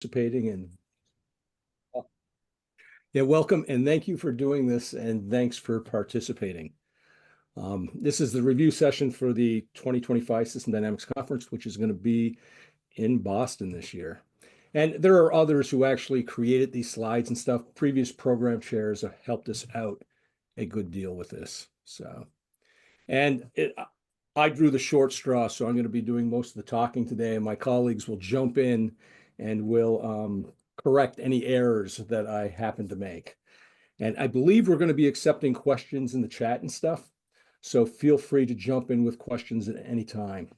Participating and yeah, welcome and thank you for doing this and thanks for participating. This is the review session for the 2025 System Dynamics Conference, which is going to be in Boston this year. And there are others who actually created these slides and stuff. Previous program chairs have helped us out a good deal with this. I drew the short straw, so I'm going to be doing most of the talking today, and my colleagues will jump in and will correct any errors that I happen to make. And I believe we're going to be accepting questions in the chat and stuff, so feel free to jump in with questions at any time.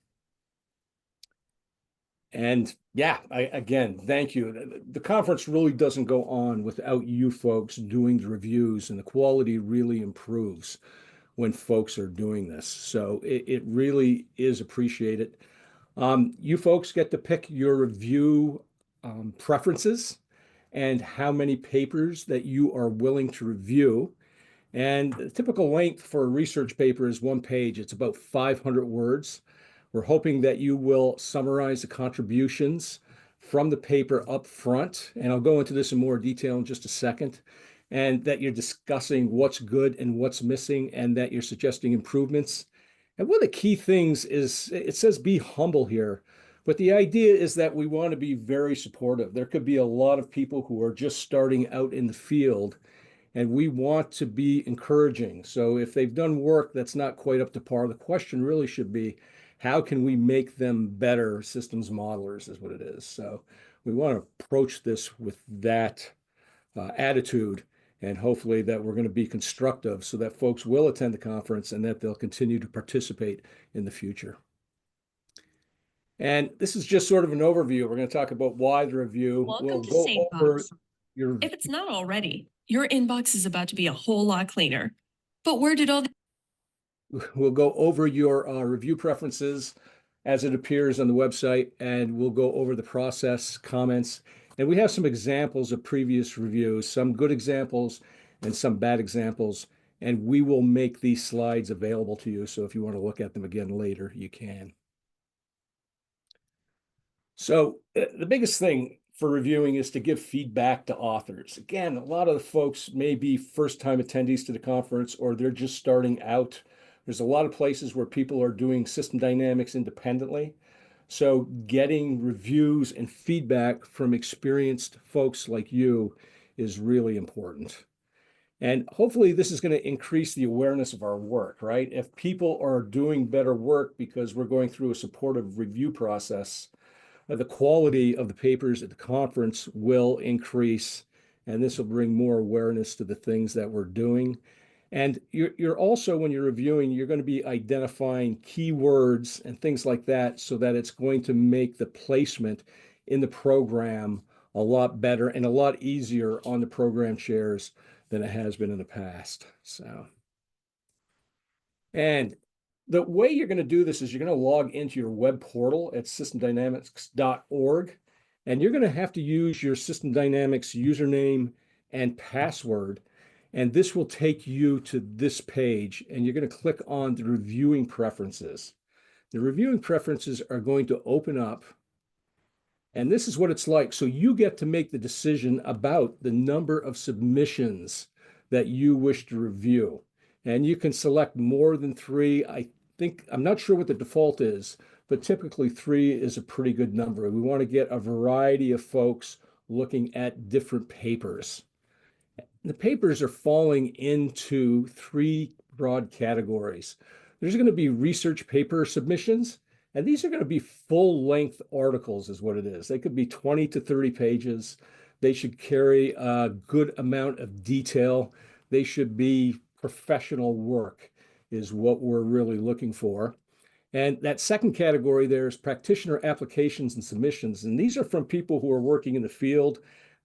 And yeah, again, thank you. The conference really doesn't go on without you folks doing the reviews, and the quality really improves when folks are doing this. So it really is appreciated. You folks get to pick your review preferences and how many papers that you are willing to review. And the typical length for a research paper is 1 page. It's about 500 words. We're hoping that you will summarize the contributions from the paper up front, and I'll go into this in more detail in just a second, and that you're discussing what's good and what's missing, and that you're suggesting improvements. And one of the key things is it says be humble here, but the idea is that we want to be very supportive. There could be a lot of people who are just starting out in the field, and we want to be encouraging. So if they've done work that's not quite up to par, the question really should be, how can we make them better systems modelers is what it is. So we want to approach this with that attitude, and hopefully that we're going to be constructive so that folks will attend the conference and that they'll continue to participate in the future. And this is just sort of an overview. We're going to talk about why the review. Welcome to St. Box. If it's not already, your inbox is about to be a whole lot cleaner. But where did all the We'll go over your review preferences as it appears on the website, and we'll go over the process, comments, and we have some examples of previous reviews, some good examples and some bad examples, and we will make these slides available to you. So if you want to look at them again later, you can. So the biggest thing for reviewing is to give feedback to authors. Again, a lot of the folks may be first-time attendees to the conference, or they're just starting out. There's a lot of places where people are doing system dynamics independently. So getting reviews and feedback from experienced folks like you is really important. And hopefully this is going to increase the awareness of our work, right? If people are doing better work because we're going through a supportive review process, the quality of the papers at the conference will increase, and this will bring more awareness to the things that we're doing. And you're also, when you're reviewing, you're going to be identifying keywords and things like that so that it's going to make the placement in the program a lot better and a lot easier on the program chairs than it has been in the past. And the way you're going to do this is you're going to log into your web portal at systemdynamics.org, and you're going to have to use your System Dynamics username and password. And this will take you to this page, and you're going to click on the reviewing preferences. The reviewing preferences are going to open up, and this is what it's like. So you get to make the decision about the number of submissions that you wish to review. And you can select more than 3. I'm not sure what the default is, but typically 3 is a pretty good number. We want to get a variety of folks looking at different papers. The papers are falling into 3 broad categories. There's going to be research paper submissions, and these are going to be full-length articles is what it is. They could be 20 to 30 pages. They should carry a good amount of detail. They should be professional work is what we're really looking for. And that second category, there's practitioner applications and submissions. And these are from people who are working in the field.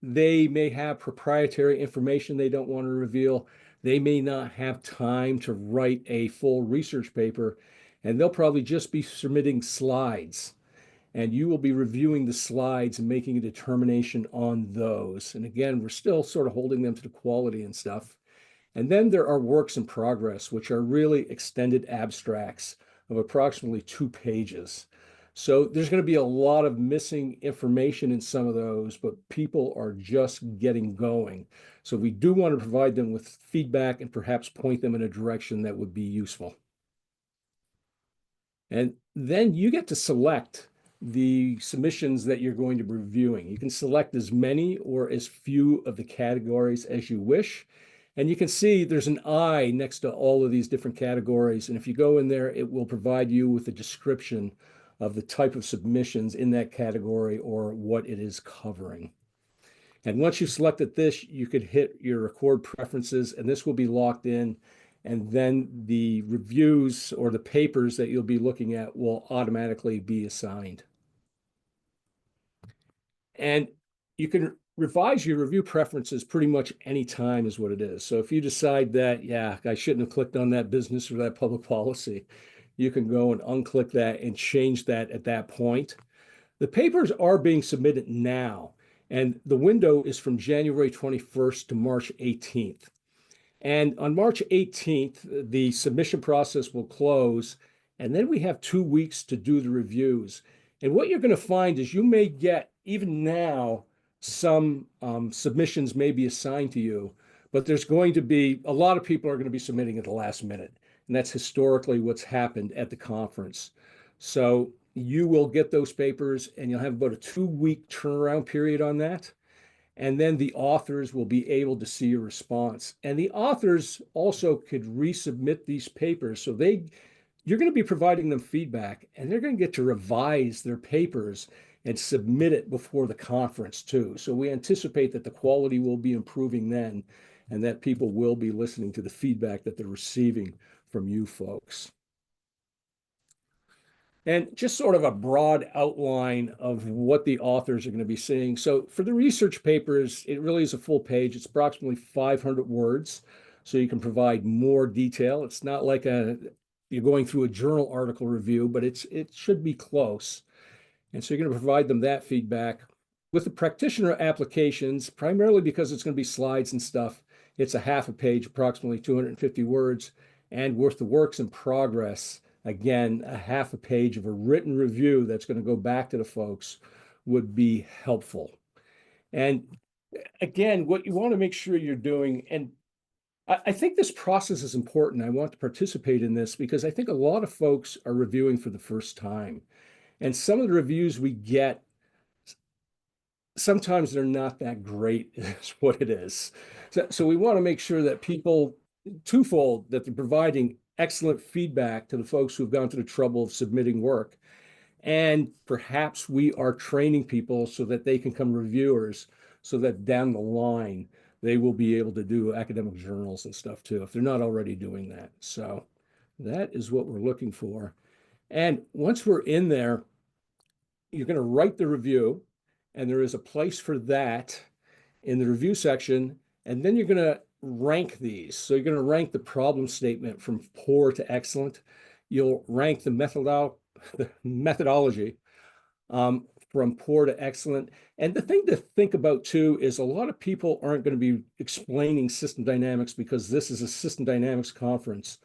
They may have proprietary information they don't want to reveal. They may not have time to write a full research paper, and they'll probably just be submitting slides. And you will be reviewing the slides and making a determination on those. And again, we're still sort of holding them to the quality and stuff. And then there are works in progress, which are really extended abstracts of approximately 2 pages. So there's going to be a lot of missing information in some of those, but people are just getting going. So we do want to provide them with feedback and perhaps point them in a direction that would be useful. And then you get to select the submissions that you're going to be reviewing. You can select as many or as few of the categories as you wish. And you can see there's an I next to all of these different categories. And if you go in there, it will provide you with a description of the type of submissions in that category or what it is covering. And once you've selected this, you could hit your record preferences, and this will be locked in. And then the reviews or the papers that you'll be looking at will automatically be assigned. And you can revise your review preferences pretty much any time is what it is. So if you decide that, yeah, I shouldn't have clicked on that business or that public policy, you can go and unclick that and change that at that point. The papers are being submitted now, and the window is from January 21st to March 18th. And on March 18th, the submission process will close, and then we have 2 weeks to do the reviews. And what you're going to find is you may get, even now, some submissions may be assigned to you, but there's going to be a lot of people are going to be submitting at the last minute. And that's historically what's happened at the conference. So you will get those papers, and you'll have about a 2 week turnaround period on that. And then the authors will be able to see your response. And the authors also could resubmit these papers. So you're going to be providing them feedback, and they're going to get to revise their papers and submit it before the conference too. So we anticipate that the quality will be improving then, and that people will be listening to the feedback that they're receiving from you folks. And just sort of a broad outline of what the authors are going to be seeing. So for the research papers, it really is a full page. It's approximately 500 words, so you can provide more detail. It's not like you're going through a journal article review, but it should be close. And so you're going to provide them that feedback. With the practitioner applications, primarily because it's going to be slides and stuff, it's a half a page, approximately 250 words. And with the works in progress, again, a half a page of a written review that's going to go back to the folks would be helpful. And again, what you want to make sure you're doing, and I think this process is important. I want to participate in this because I think a lot of folks are reviewing for the first time. And some of the reviews we get, sometimes they're not that great, is what it is. So we want to make sure that people, twofold, that they're providing excellent feedback to the folks who've gone to the trouble of submitting work. And perhaps we are training people so that they can become reviewers, so that down the line, they will be able to do academic journals and stuff too, if they're not already doing that. So that is what we're looking for. And once we're in there, you're going to write the review, and there is a place for that in the review section. And then you're going to rank these. So you're going to rank the problem statement from poor to excellent. You'll rank the methodology from poor to excellent. And the thing to think about too is a lot of people aren't going to be explaining system dynamics because this is a system dynamics conference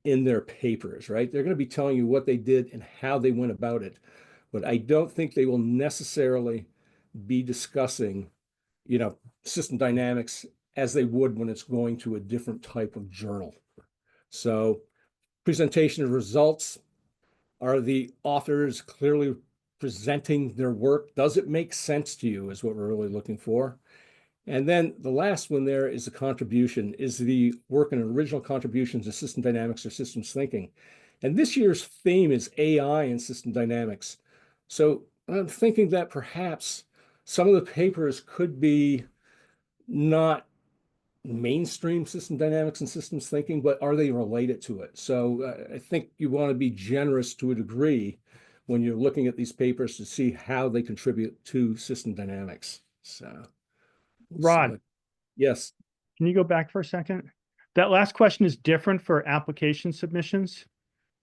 in their papers, right? They're going to be telling you what they did and how they went about it. But I don't think they will necessarily be discussing, system dynamics as they would when it's going to a different type of journal. So presentation of results, are the authors clearly presenting their work? Does it make sense to you is what we're really looking for. And then the last one there is the contribution. Is the work an original contribution to system dynamics or systems thinking? And this year's theme is AI and system dynamics. So I'm thinking that perhaps some of the papers could be not mainstream system dynamics and systems thinking, but are they related to it? So I think you want to be generous to a degree when you're looking at these papers to see how they contribute to system dynamics. So, Rod, yes. Can you go back for a second? That last question is different for application submissions.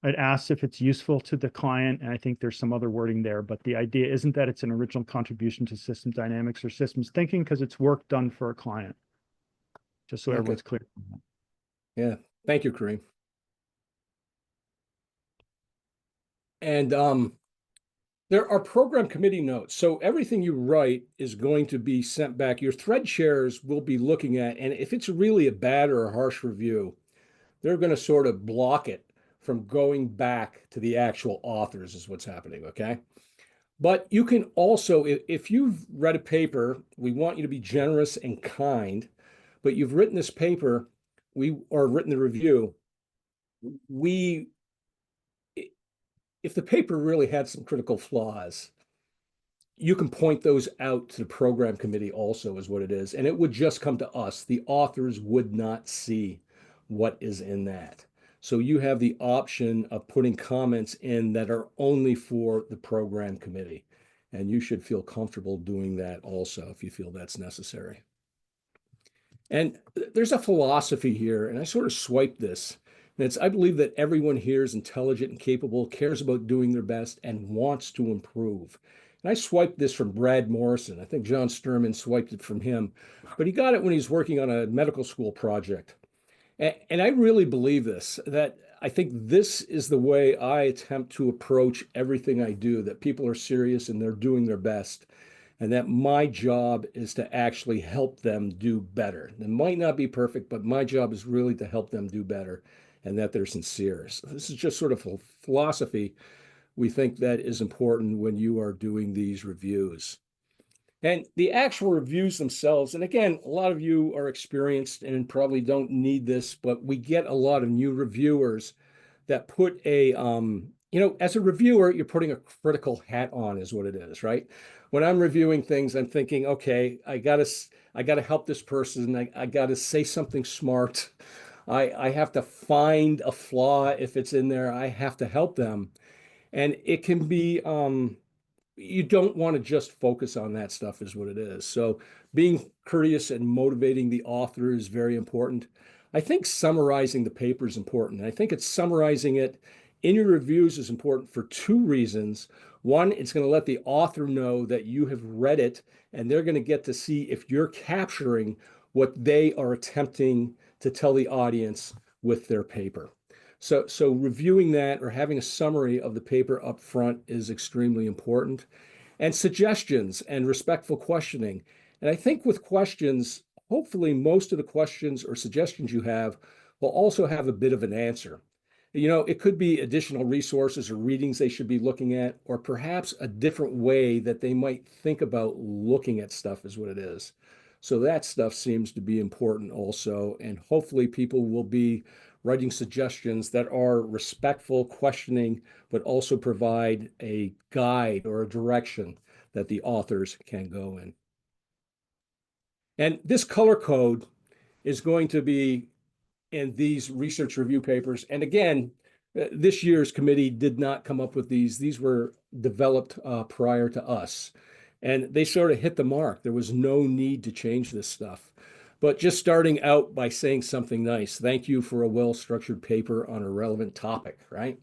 It asks if it's useful to the client, and I think there's some other wording there, but the idea isn't that it's an original contribution to system dynamics or systems thinking because it's work done for a client. Just so everyone's clear. Yeah, thank you, Kareem. And There are program committee notes. So everything you write is going to be sent back. Your thread chairs will be looking at, and if it's really a bad or a harsh review, they're going to sort of block it from going back to the actual authors is what's happening, okay? But you can also, if you've read a paper, we want you to be generous and kind, but you've written this paper, or written the review, we, if the paper really had some critical flaws, you can point those out to the program committee also is what it is. And it would just come to us. The authors would not see what is in that. So you have the option of putting comments in that are only for the program committee. And you should feel comfortable doing that also if you feel that's necessary. And there's a philosophy here, and I sort of swiped this. And it's, I believe that everyone here is intelligent and capable, cares about doing their best, and wants to improve. And I swiped this from Brad Morrison. I think John Sturman swiped it from him, but he got it when he was working on a medical school project. And I really believe this, that I think this is the way I attempt to approach everything I do, that people are serious and they're doing their best, and that my job is to actually help them do better. It might not be perfect, but my job is really to help them do better and that they're sincere. So this is just sort of a philosophy we think that is important when you are doing these reviews. And the actual reviews themselves, and again, a lot of you are experienced and probably don't need this, but we get a lot of new reviewers that put a, as a reviewer, you're putting a critical hat on is what it is, right? When I'm reviewing things, I'm thinking, okay, I gotta help this person. I gotta say something smart. I have to find a flaw if it's in there. I have to help them. And it can be, you don't want to just focus on that stuff is what it is. So being courteous and motivating the author is very important. I think summarizing the paper is important. I think it's summarizing it in your reviews is important for two reasons. One, it's going to let the author know that you have read it, and they're going to get to see if you're capturing what they are attempting to tell the audience with their paper. So reviewing that or having a summary of the paper up front is extremely important. And suggestions and respectful questioning. And I think with questions, hopefully most of the questions or suggestions you have will also have a bit of an answer. It could be additional resources or readings they should be looking at, or perhaps a different way that they might think about looking at stuff is what it is. So that stuff seems to be important also. And hopefully people will be writing suggestions that are respectful, questioning, but also provide a guide or a direction that the authors can go in. And this color code is going to be in these research review papers. And again, this year's committee did not come up with these. These were developed prior to us. And they sort of hit the mark. There was no need to change this stuff. But just starting out by saying something nice, thank you for a well-structured paper on a relevant topic, right?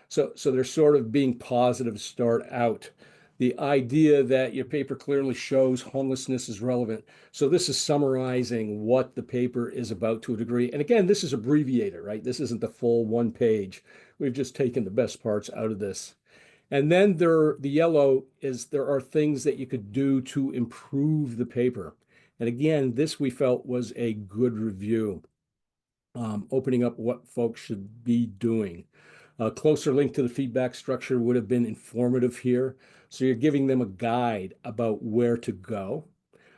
So they're sort of being positive to start out. The idea that your paper clearly shows homelessness is relevant. So this is summarizing what the paper is about to a degree. And again, this is abbreviated, right? This isn't the full one page. We've just taken the best parts out of this. And then the yellow is there are things that you could do to improve the paper. And again, this we felt was a good review, opening up what folks should be doing. A closer link to the feedback structure would have been informative here. So you're giving them a guide about where to go.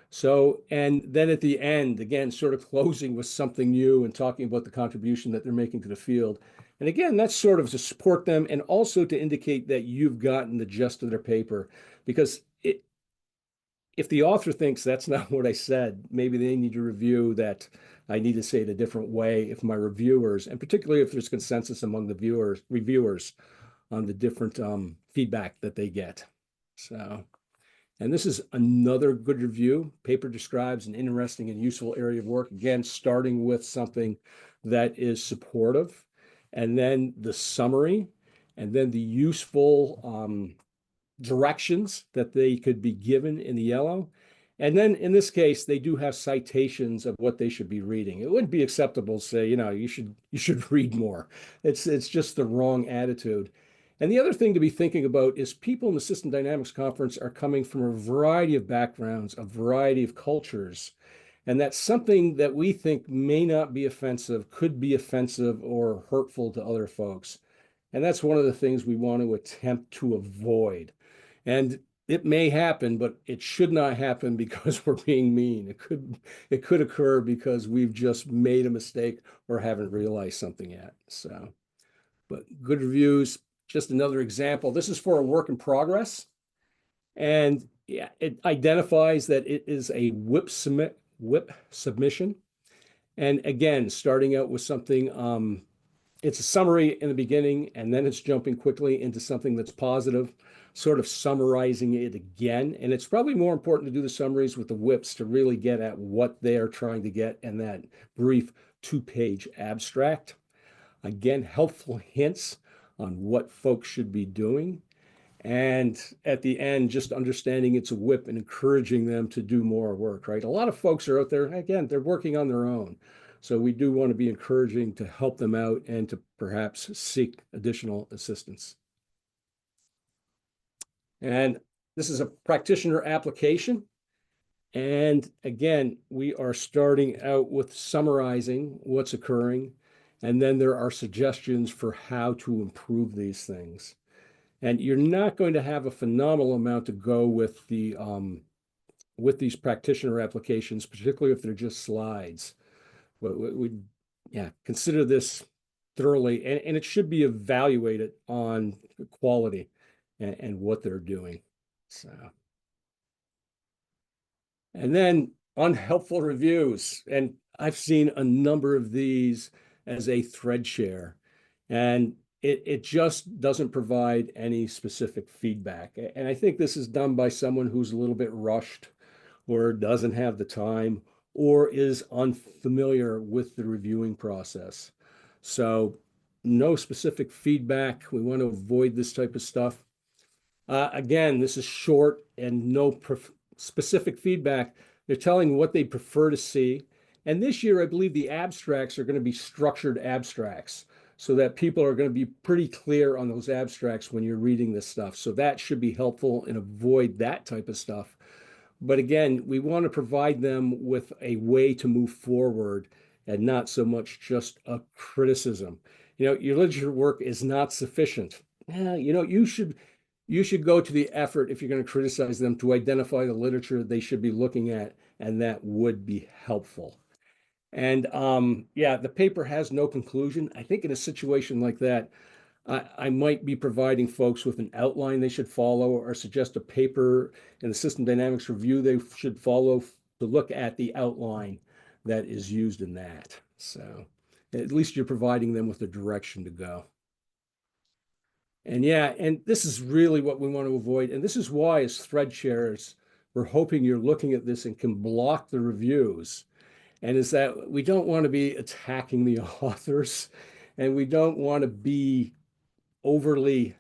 So, and then at the end, again, sort of closing with something new and talking about the contribution that they're making to the field. And again, that's sort of to support them and also to indicate that you've gotten the gist of their paper, because if the author thinks that's not what I said, maybe they need to review that I need to say it a different way if my reviewers, and particularly if there's consensus among the reviewers on the different feedback that they get. So, and this is another good review. Paper describes an interesting and useful area of work. Again, starting with something that is supportive, and then the summary, and then the useful directions that they could be given in the yellow. And then in this case, they do have citations of what they should be reading. It wouldn't be acceptable to say, you should read more. It's just the wrong attitude. And the other thing to be thinking about is people in the System Dynamics Conference are coming from a variety of backgrounds, a variety of cultures. And that's something that we think may not be offensive, could be offensive or hurtful to other folks. And that's one of the things we want to attempt to avoid. And it may happen, but it should not happen because we're being mean. It could occur because we've just made a mistake or haven't realized something yet. So, but good reviews, just another example. This is for a work in progress. And yeah, it identifies that it is a WIP submission. And again, starting out with something, it's a summary in the beginning, and then it's jumping quickly into something that's positive, sort of summarizing it again. And it's probably more important to do the summaries with the WIPs to really get at what they are trying to get in that brief 2-page abstract. Again, helpful hints on what folks should be doing. And at the end, just understanding it's a WIP and encouraging them to do more work, right? A lot of folks are out there, again, they're working on their own. So we do want to be encouraging to help them out and to perhaps seek additional assistance. And this is a practitioner application. And again, we are starting out with summarizing what's occurring. And then there are suggestions for how to improve these things. And you're not going to have a phenomenal amount to go with with these practitioner applications, particularly if they're just slides. But yeah, consider this thoroughly, and it should be evaluated on quality and what they're doing. So, and then unhelpful reviews, and I've seen a number of these as a thread share, and it just doesn't provide any specific feedback. And I think this is done by someone who's a little bit rushed or doesn't have the time or is unfamiliar with the reviewing process. So no specific feedback. We want to avoid this type of stuff. Again, this is short and no specific feedback. They're telling what they prefer to see. And this year, I believe the abstracts are going to be structured abstracts so that people are going to be pretty clear on those abstracts when you're reading this stuff. So that should be helpful and avoid that type of stuff. But again, we want to provide them with a way to move forward and not so much just a criticism. Your literature work is not sufficient. You should go to the effort, if you're going to criticize them, to identify the literature they should be looking at, and that would be helpful. And yeah, the paper has no conclusion. I think in a situation like that, I might be providing folks with an outline they should follow or suggest a paper in the System Dynamics Review they should follow to look at the outline that is used in that. So at least you're providing them with a direction to go. And yeah, and this is really what we want to avoid. And this is why, as thread sharers, we're hoping you're looking at this and can block the reviews. And is that we don't want to be attacking the authors, and we don't want to be overly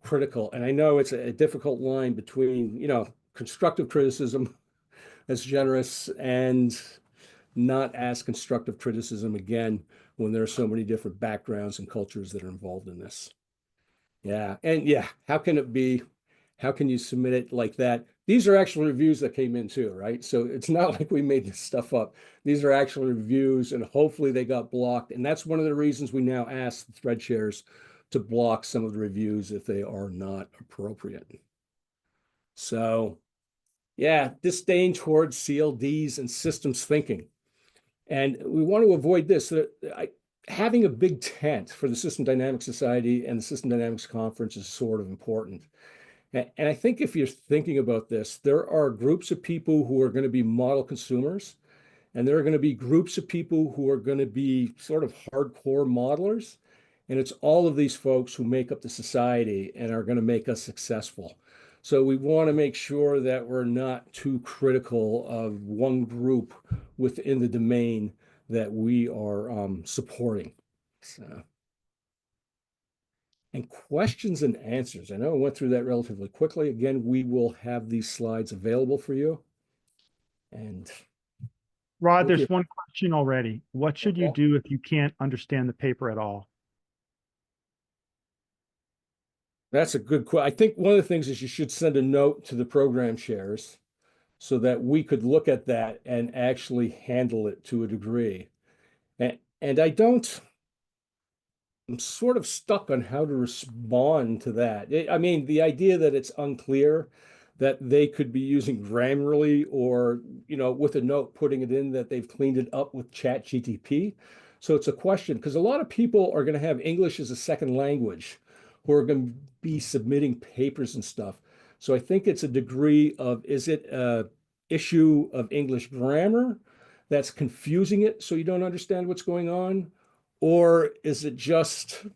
critical. And I know it's a difficult line between, constructive criticism that's generous and not as constructive criticism, again, when there are so many different backgrounds and cultures that are involved in this. Yeah. And yeah, how can you submit it like that? These are actual reviews that came in too, right? So it's not like we made this stuff up. These are actual reviews, and hopefully they got blocked. And that's one of the reasons we now ask the thread shares to block some of the reviews if they are not appropriate. So yeah, disdain towards CLDs and systems thinking. And we want to avoid this. Having a big tent for the System Dynamics Society and the System Dynamics Conference is sort of important. And I think if you're thinking about this, there are groups of people who are going to be model consumers, and there are going to be groups of people who are going to be sort of hardcore modelers. And it's all of these folks who make up the society and are going to make us successful. So we want to make sure that we're not too critical of one group within the domain that we are supporting. So. And questions and answers. I know I went through that relatively quickly. Again, we will have these slides available for you. And Rod, there's one question already. What should you do if you can't understand the paper at all? That's a good question. I think one of the things is you should send a note to the program chairs so that we could look at that and actually handle it to a degree. And I don't, I'm sort of stuck on how to respond to that. I mean, the idea that it's unclear that they could be using Grammarly or, with a note putting it in that they've cleaned it up with Chat GTP. So it's a question because a lot of people are going to have English as a second language who are going to be submitting papers and stuff. So I think it's a degree of, is it a issue of English grammar that's confusing it so you don't understand what's going on? Or is it just,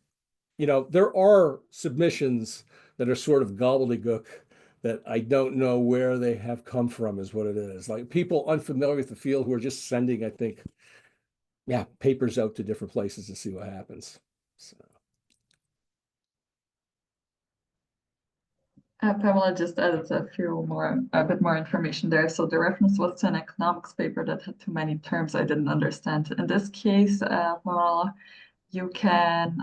there are submissions that are sort of gobbledygook that I don't know where they have come from, is what it is. Like people unfamiliar with the field who are just sending, I think, yeah, papers out to different places to see what happens. So. Pamela just added a bit more information there. So the reference was to an economics paper that had too many terms I didn't understand. In this case, Pamela, you can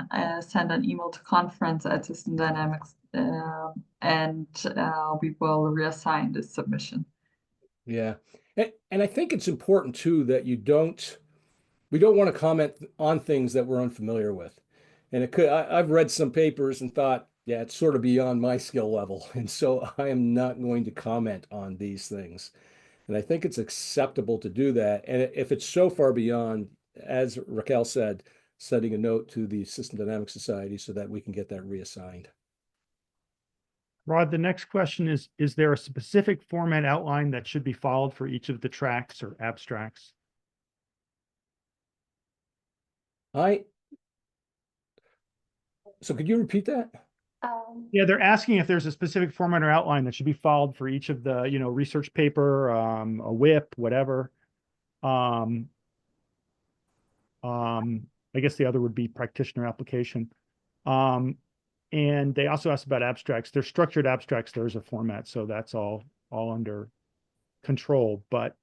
send an email to conference at System Dynamics, and we will reassign this submission. Yeah. And I think it's important too that we don't want to comment on things that we're unfamiliar with. And I've read some papers and thought, yeah, it's sort of beyond my skill level. And so I am not going to comment on these things. And I think it's acceptable to do that. And if it's so far beyond, as Raquel said, sending a note to the System Dynamics Society so that we can get that reassigned. Rod, the next question is there a specific format outline that should be followed for each of the tracks or abstracts? So could you repeat that? Yeah, they're asking if there's a specific format or outline that should be followed for each of the, research paper, a whip, whatever. I guess the other would be practitioner application. And they also asked about abstracts. They're structured abstracts. There's a format, so that's all under control. But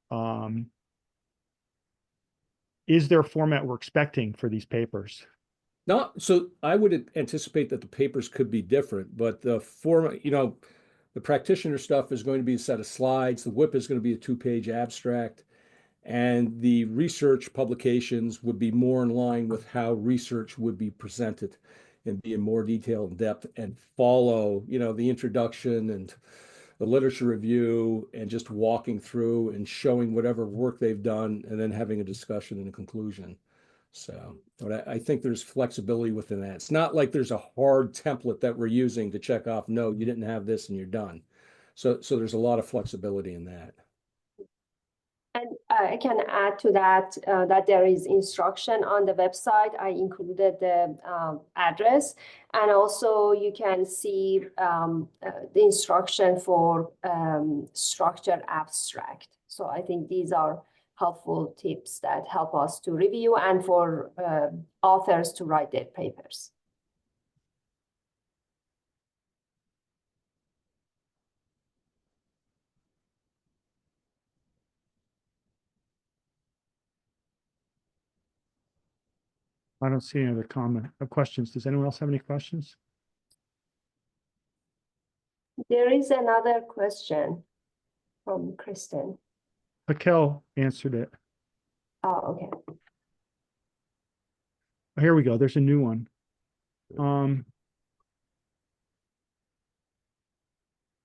is there a format we're expecting for these papers? No, so I would anticipate that the papers could be different, but the format, the practitioner stuff is going to be a set of slides. The whip is going to be a 2-page abstract. And the research publications would be more in line with how research would be presented and be in more detail and depth and follow, the introduction and the literature review and just walking through and showing whatever work they've done and then having a discussion and a conclusion. So, but I think there's flexibility within that. It's not like there's a hard template that we're using to check off, no, you didn't have this and you're done. So there's a lot of flexibility in that. And I can add to that that there is instruction on the website. I included the address, and also you can see the instruction for structured abstract. So I think these are helpful tips that help us to review and for authors to write their papers. I don't see any other questions. Does anyone else have any questions? There is another question from Kristen. Raquel answered it. Oh, okay. Here we go. There's a new one.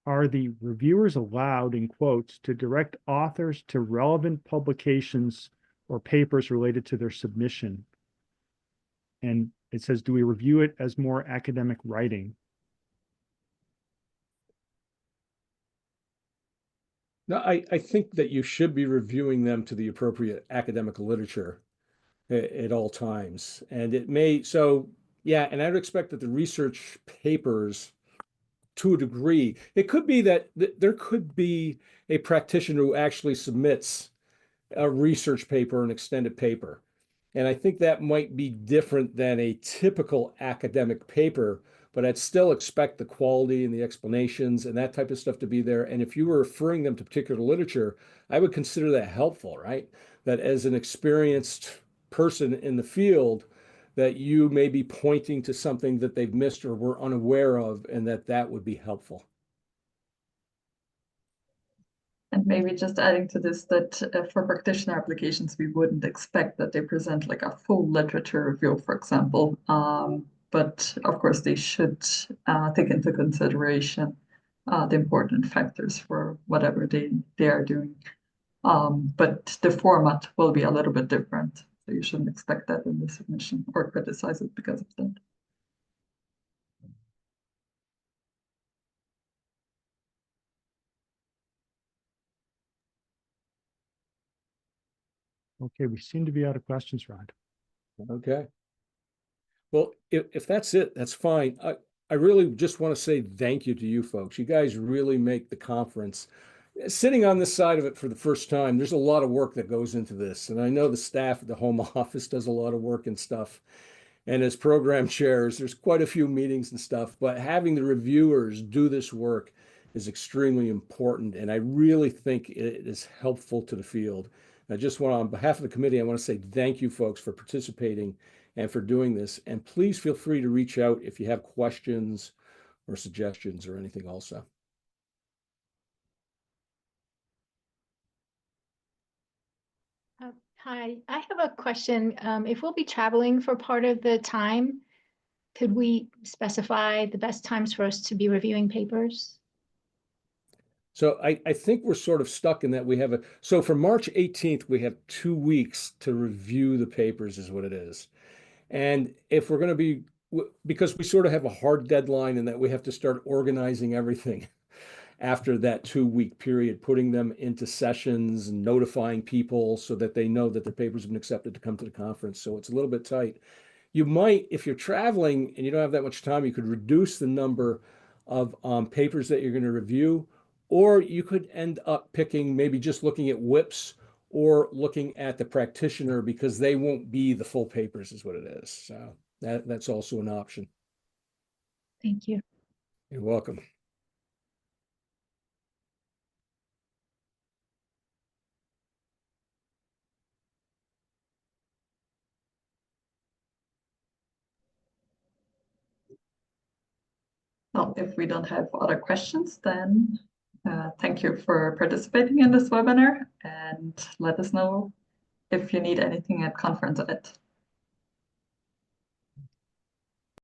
Are the reviewers allowed, in quotes, to direct authors to relevant publications or papers related to their submission? And it says, do we review it as more academic writing? No, I think that you should be reviewing them to the appropriate academic literature at all times. And it may, so yeah, and I would expect that the research papers, to a degree, it could be that there could be a practitioner who actually submits a research paper, an extended paper. And I think that might be different than a typical academic paper, but I'd still expect the quality and the explanations and that type of stuff to be there. And if you were referring them to particular literature, I would consider that helpful, right? That as an experienced person in the field, that you may be pointing to something that they've missed or were unaware of, and that would be helpful. And maybe just adding to this that for practitioner applications, we wouldn't expect that they present like a full literature review, for example. But of course, they should take into consideration the important factors for whatever they are doing. But the format will be a little bit different. So you shouldn't expect that in the submission or criticize it because of that. Okay, we seem to be out of questions, Rod. Okay. Well, if that's it, that's fine. I really just want to say thank you to you folks. You guys really make the conference. Sitting on this side of it for the first time, there's a lot of work that goes into this. And I know the staff at the home office does a lot of work and stuff. And as program chairs, there's quite a few meetings and stuff, but having the reviewers do this work is extremely important. And I really think it is helpful to the field. I just want, on behalf of the committee, I want to say thank you folks for participating and for doing this. And please feel free to reach out if you have questions or suggestions or anything also. Hi, I have a question. If we'll be traveling for part of the time, could we specify the best times for us to be reviewing papers? So I think we're sort of stuck in that we have so for March 18th, we have 2 weeks to review the papers is what it is. And if we're going to be, because we sort of have a hard deadline in that we have to start organizing everything after that 2-week period, putting them into sessions and notifying people so that they know that the papers have been accepted to come to the conference. So it's a little bit tight. You might, if you're traveling and you don't have that much time, you could reduce the number of papers that you're going to review, or you could end up picking maybe just looking at WIPs or looking at the practitioner because they won't be the full papers is what it is. So that's also an option. Thank you. You're welcome. Well, if we don't have other questions, then thank you for participating in this webinar and let us know if you need anything at conference.ed.